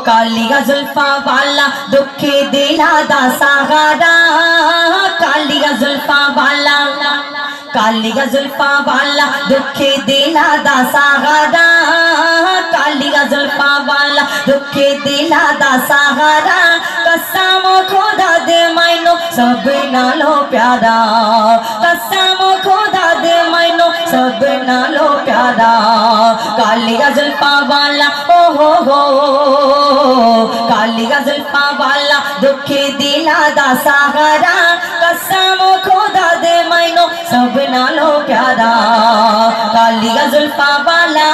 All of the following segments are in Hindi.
कालिया जुल्फा वाला दुखे दिला दा सहारा, कालिया जुल्फा वाला, कालिया जुल्फा वाला दुखे दिला दा सहारा, कालिया जुल्फा वाला दुखे दिला दा सहारा। कसम खुदा दे मैनू सब नालों प्यारा, कसम खुदा दे मैनू सब नालों प्यारा। कालिया जुल्फा वाला ओ हो, कालिया जुल्फा वाला दुखे दिला दा सहारा। कसम खुदा दे मैनू सब नालों प्यारा, कालिया जुल्फा वाला।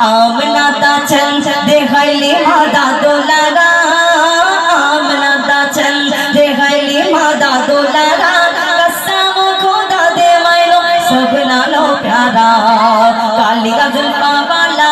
आमना दा चंद देहली मादा दोलारा, आमना दा चंद देहली मादा दोलारा। कसम खुदा दे मैनू सब नालों प्यारा, कालिया जुल्फा वाला।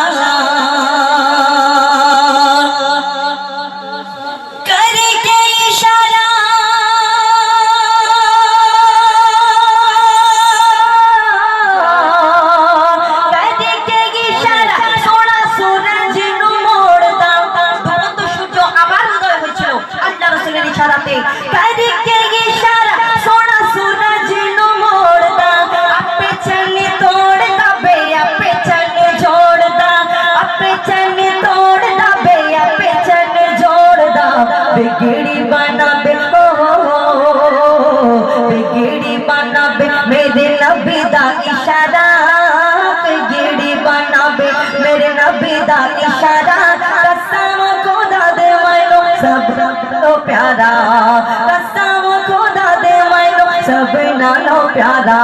बिगड़ी बना बे बिगड़ी बना बे मेरे नबी दा इशारा, बिगड़ी बना बे मेरे नबी दा इशारा। कसम खुदा दे मैनू सब नालों प्यारा, कसम खुदा दे मैनू सब नालों प्यारा।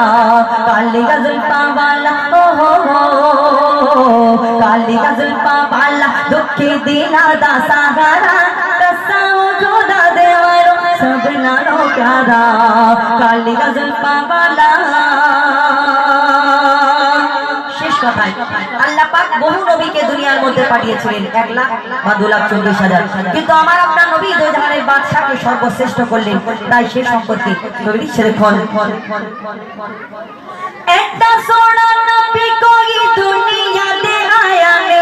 कालिया जुल्फा वाला ओ हो, कालिया जुल्फा वाला दुखे दिला दा सहारा। कसम खुदा दे मैनू सब नालों प्यारा, कालिया जुल्फा वाला। শেষ কথায় আল্লাহ পাক বহু নবীকে দুনিয়ার মধ্যে পাঠিয়েছিলেন 1,02,40,000, কিন্তু আমার আপনার নবী দুই জাহানের বাদশাকে সর্বশ্রেষ্ঠ করলেন। তাই সে সম্পর্কে নবী শেরখন একটা সোনা নবী কোই দুনিয়াতে আয়া নে,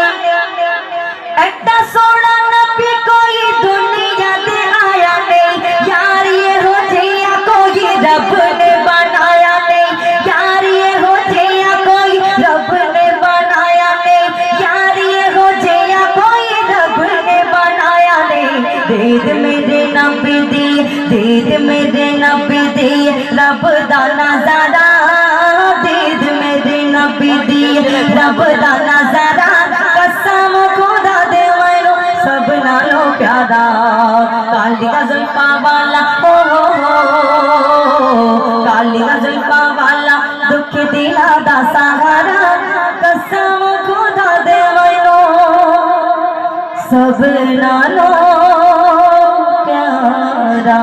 একটা সোনা নবী কোই दुनियाते आया नहीं, यार ये हो जिया कोई रब ने बनाया नहीं, यार ये हो जिया कोई रब ने बनाया नहीं, यार ये हो जिया कोई रब ने बनाया नहीं। दीद मेरे नबी दी, दीद मेरे नबी दी रब दा नजारा, दीद मेरे नबी दी रब दा नजारा। कसम खुदा दे मैनू सब नालों प्यारा, कालिया जुल्फा वाला ओ हो, कालिया जुल्फा वाला दुख दिला दा सहारा। कसम खुदा दे मैनू सब नालों प्यारा।